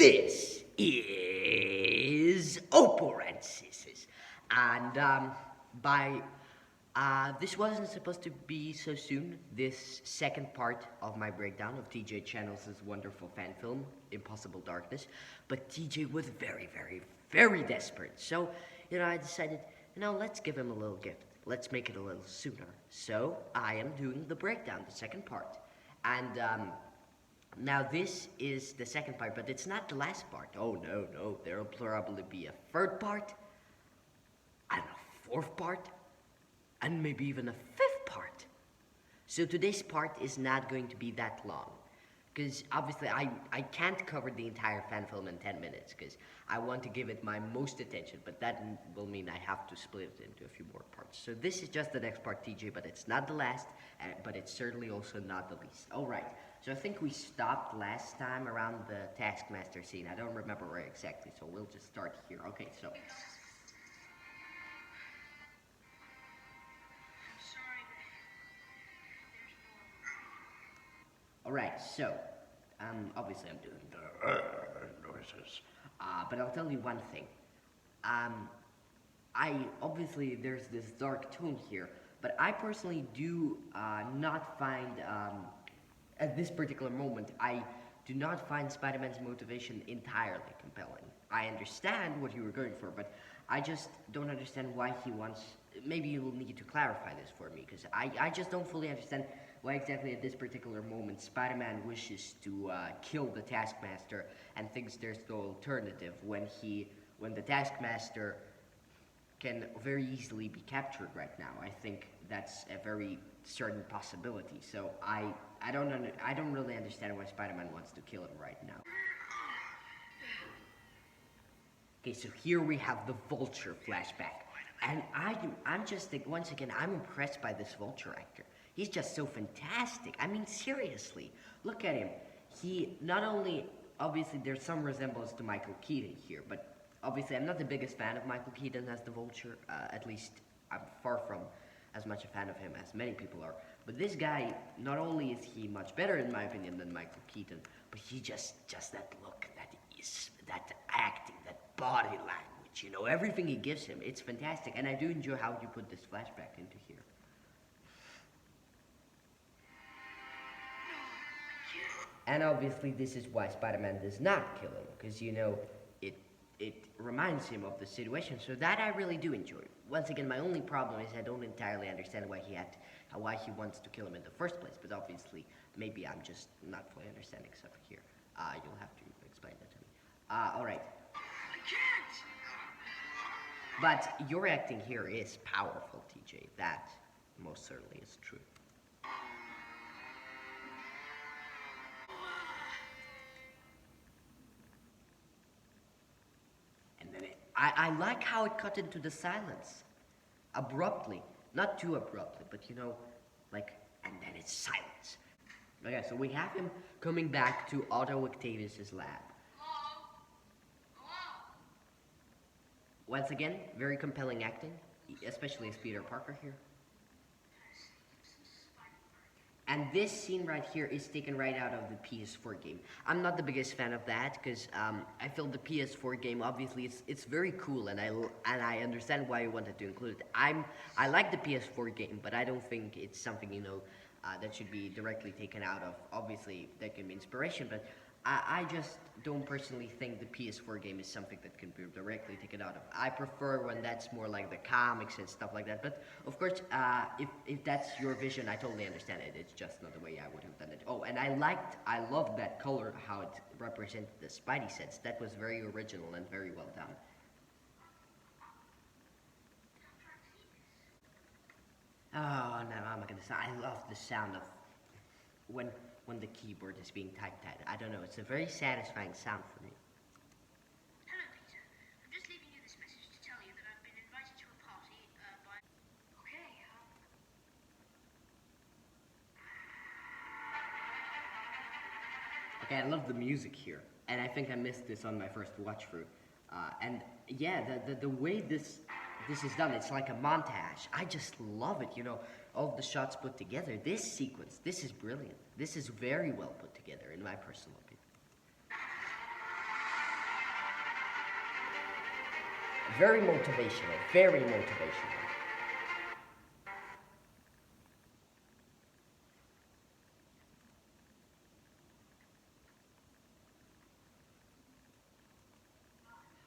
This is Opal and Sisses. And by this wasn't supposed to be so soon. This second part of my breakdown of TJChannels' wonderful fan film, Impossible Darkness. But TJ was very, very, very desperate. So, I decided, let's give him a little gift. Let's make it a little sooner. So, I am doing the breakdown, the second part. And now this is the second part, but it's not the last part. Oh, no. There will probably be a third part, and a fourth part, and maybe even a fifth part. So today's part is not going to be that long, because obviously I can't cover the entire fan film in 10 minutes, because I want to give it my most attention, but that will mean I have to split it into a few more parts. So this is just the next part, TJ, but it's not the last, but it's certainly also not the least. Alright, so I think we stopped last time around the Taskmaster scene. I don't remember where exactly, so we'll just start here. Okay, so... Alright, so, obviously I'm doing the noises, but I'll tell you one thing. Obviously there's this dark tone here, but I personally do not find, at this particular moment, I do not find Spider-Man's motivation entirely compelling. I understand what you were going for, but I just don't understand why he wants... Maybe you will need to clarify this for me, because I just don't fully understand why exactly at this particular moment Spider-Man wishes to kill the Taskmaster and thinks there's no alternative when the Taskmaster can very easily be captured right now. I think that's a very certain possibility. So I don't really understand why Spider-Man wants to kill him right now. Okay, so here we have the Vulture flashback. And I'm just, once again, I'm impressed by this Vulture actor. He's just so fantastic. I mean, seriously, look at him. He not only, obviously there's some resemblance to Michael Keaton here, but obviously I'm not the biggest fan of Michael Keaton as the Vulture. At least I'm far from as much a fan of him as many people are. But this guy, not only is he much better in my opinion than Michael Keaton, but he just that look, that acting, that body language, everything he gives him, it's fantastic. And I do enjoy how you put this flashback into here. And obviously this is why Spider-Man does not kill him, because it reminds him of the situation, so that I really do enjoy. Once again, my only problem is I don't entirely understand why he wants to kill him in the first place, but obviously maybe I'm just not fully understanding stuff here. You'll have to explain that to me. Alright. But your acting here is powerful, TJ. That most certainly is true. I like how it cut into the silence. Abruptly. Not too abruptly, but and then it's silence. Okay, so we have him coming back to Otto Octavius' lab. Once again, very compelling acting, especially as Peter Parker here. And this scene right here is taken right out of the PS4 game. I'm not the biggest fan of that, because I feel the PS4 game, obviously, it's very cool, and I understand why you wanted to include it. I like the PS4 game, but I don't think it's something, that should be directly taken out of. Obviously, there can be inspiration, but I just don't personally think the PS4 game is something that can be directly taken out of. I prefer when that's more like the comics and stuff like that. But of course, if that's your vision, I totally understand it. It's just not the way I would have done it. Oh, and I loved that color, how it represented the Spidey sense. That was very original and very well done. Oh, no, I'm not gonna say. I love the sound of when the keyboard is being typed at. I don't know, it's a very satisfying sound for me. Hello, Peter. I'm just leaving you this message to tell you that I've been invited to a party by... Okay, I love the music here, and I think I missed this on my first watch through. And yeah, the way this is done, it's like a montage. I just love it, all of the shots put together. This sequence, this is brilliant. This is very well put together, in my personal opinion. Very motivational, very motivational.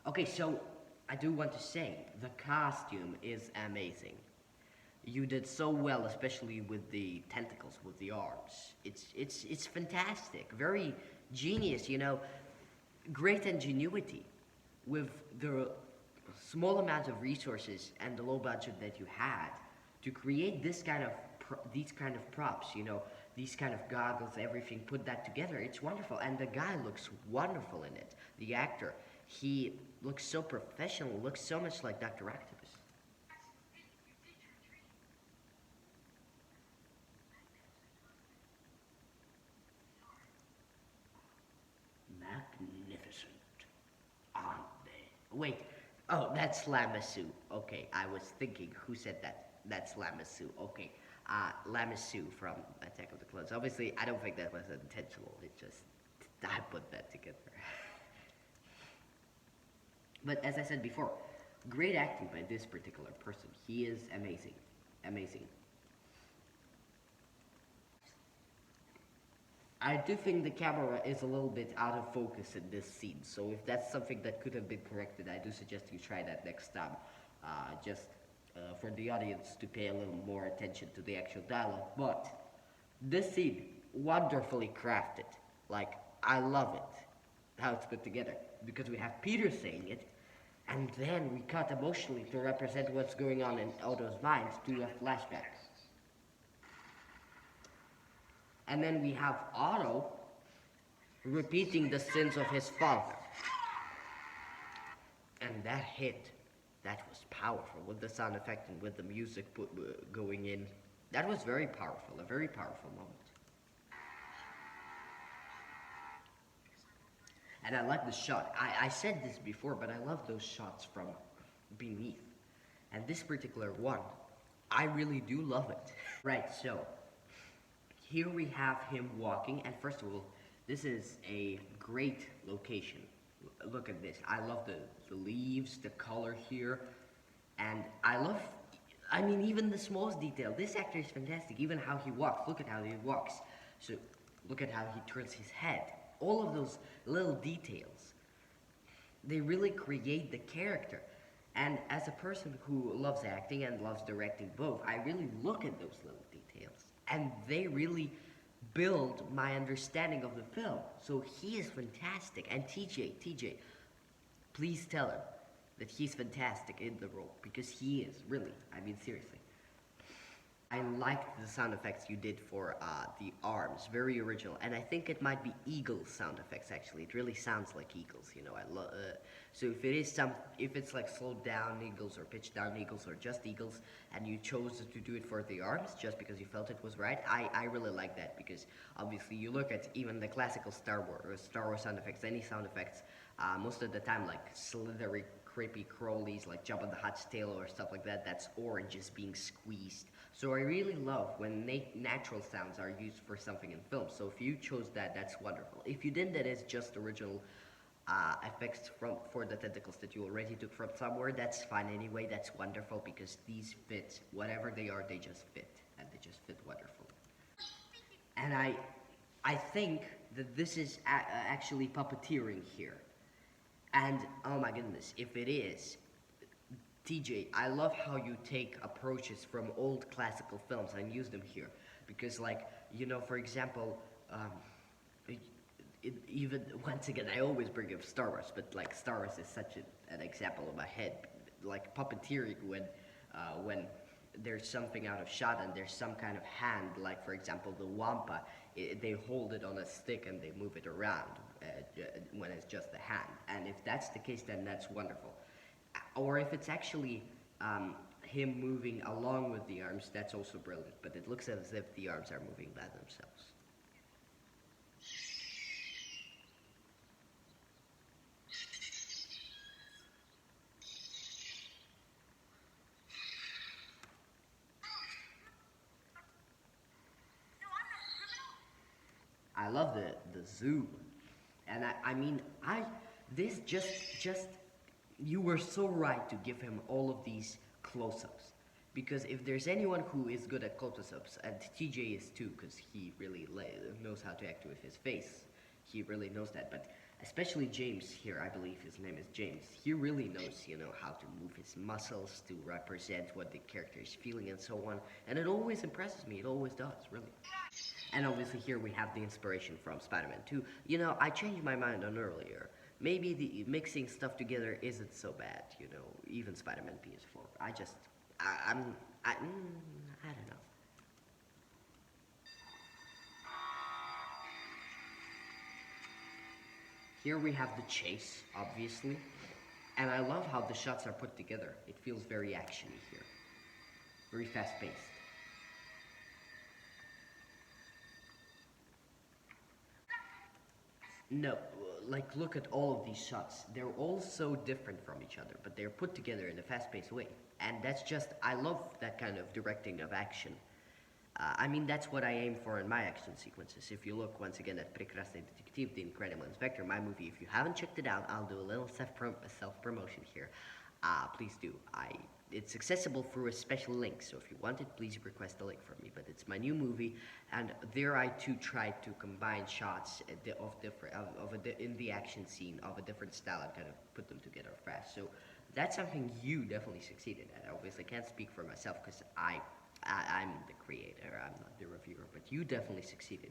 Okay, so I do want to say the costume is amazing. You did so well, especially with the tentacles, with the arms. It's fantastic, very genius. Great ingenuity with the small amount of resources and the low budget that you had to create these kind of props. These kind of goggles, everything. Put that together. It's wonderful, and the guy looks wonderful in it. The actor, he looks so professional. Looks so much like Dr. Octopus. Magnificent, aren't they? Wait. Oh, that's Lamassu. Okay, I was thinking, who said that? That's Lamassu. Okay. Lamassu from Attack of the Clones. Obviously, I don't think that was intentional. It just, I put that together. But as I said before, great acting by this particular person. He is amazing. Amazing. I do think the camera is a little bit out of focus in this scene, so if that's something that could have been corrected, I do suggest you try that next time. Just for the audience to pay a little more attention to the actual dialogue. But this scene, wonderfully crafted. Like, I love it, how it's put together. Because we have Peter saying it, and then we cut emotionally to represent what's going on in Odo's mind to a flashback. And then we have Otto repeating the sins of his father. And that hit, that was powerful with the sound effect and with the music going in. That was very powerful, a very powerful moment. And I like the shot. I said this before, but I love those shots from beneath. And this particular one, I really do love it. Right, so here we have him walking, and first of all, this is a great location. Look at this. I love the leaves, the color here, and I mean, even the smallest detail. This actor is fantastic, even how he walks. Look at how he walks. So, look at how he turns his head. All of those little details, they really create the character. And as a person who loves acting and loves directing both, I really look at those little details. And they really build my understanding of the film. So he is fantastic. And TJ, please tell him that he's fantastic in the role. Because he is, really. I mean, seriously. I liked the sound effects you did for the arms, very original, and I think it might be eagle sound effects. Actually, it really sounds like eagles. I love. So if it's like slowed down eagles or pitched down eagles or just eagles, and you chose to do it for the arms just because you felt it was right, I really like that because obviously you look at even the classical Star Wars sound effects, any sound effects, most of the time like slithery, creepy crawlies like Jabba the Hutt's tail or stuff like that. That's oranges being squeezed. So I really love when natural sounds are used for something in film. So if you chose that, that's wonderful. If you didn't, that is just original effects for the tentacles that you already took from somewhere. That's fine anyway. That's wonderful because these fit. Whatever they are, they just fit. And they just fit wonderfully. And I think that this is actually puppeteering here. And oh my goodness, if it is, TJ, I love how you take approaches from old classical films and use them here. Because, like, for example, even, once again, I always bring up Star Wars, but, like, Star Wars is such an example in my head. Like, puppeteering when there's something out of shot and there's some kind of hand, like, for example, the Wampa, they hold it on a stick and they move it around when it's just the hand. And if that's the case, then that's wonderful. Or if it's actually him moving along with the arms, that's also brilliant. But it looks as if the arms are moving by themselves. I love the zoom, and I mean this just you were so right to give him all of these close-ups. Because if there's anyone who is good at close-ups, and TJ is too, because he really knows how to act with his face. He really knows that. But especially James here, I believe his name is James. He really knows, how to move his muscles to represent what the character is feeling and so on. And it always impresses me. It always does, really. And obviously here we have the inspiration from Spider-Man 2. I changed my mind on earlier. Maybe the mixing stuff together isn't so bad, even Spider-Man PS4. I don't know. Here we have the chase, obviously. And I love how the shots are put together. It feels very actiony here. Very fast-paced. No, like look at all of these shots. They're all so different from each other, but they're put together in a fast-paced way. And that's just, I love that kind of directing of action. I mean, that's what I aim for in my action sequences. If you look once again at Прекрасный детектив, The Incredible Inspector, my movie, if you haven't checked it out, I'll do a little self-promotion here. Please do. It's accessible through a special link, so if you want it, please request a link from me. But it's my new movie, and there I too tried to combine shots in the action scene of a different style and kind of put them together fast. So that's something you definitely succeeded at. I obviously can't speak for myself because I'm the creator, I'm not the reviewer, but you definitely succeeded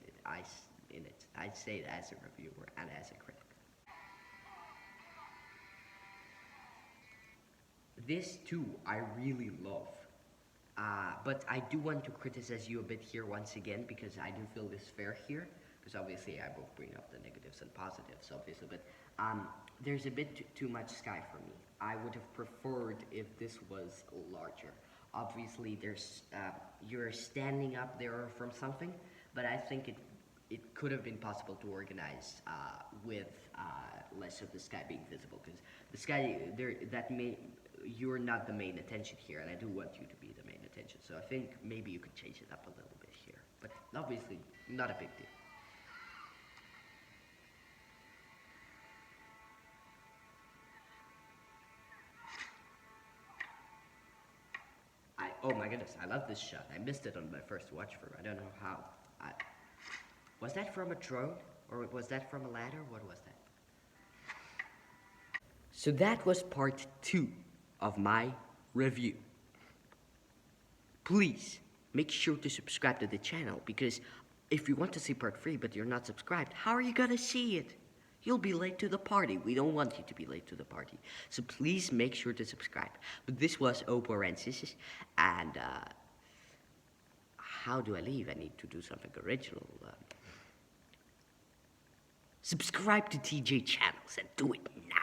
in it. I say it as a reviewer and as a critic. This too, I really love. But I do want to criticize you a bit here once again because I do feel this fair here. Because obviously I both bring up the negatives and positives, obviously. But there's a bit too much sky for me. I would have preferred if this was larger. Obviously, you're standing up there from something, but I think it could have been possible to organize with less of the sky being visible because the sky you're not the main attention here, and I do want you to be the main attention. So I think maybe you could change it up a little bit here, but obviously not a big deal. Oh my goodness, I love this shot. I missed it on my first watch through. I don't know how. Was that from a drone? Or was that from a ladder? What was that? So that was part 2 of my review. Please make sure to subscribe to the channel because if you want to see part 3 but you're not subscribed, how are you gonna see it? You'll be late to the party. We don't want you to be late to the party. So please make sure to subscribe. But this was Oporensis, and how do I leave? I need to do something original. Subscribe to TJ Channels and do it now.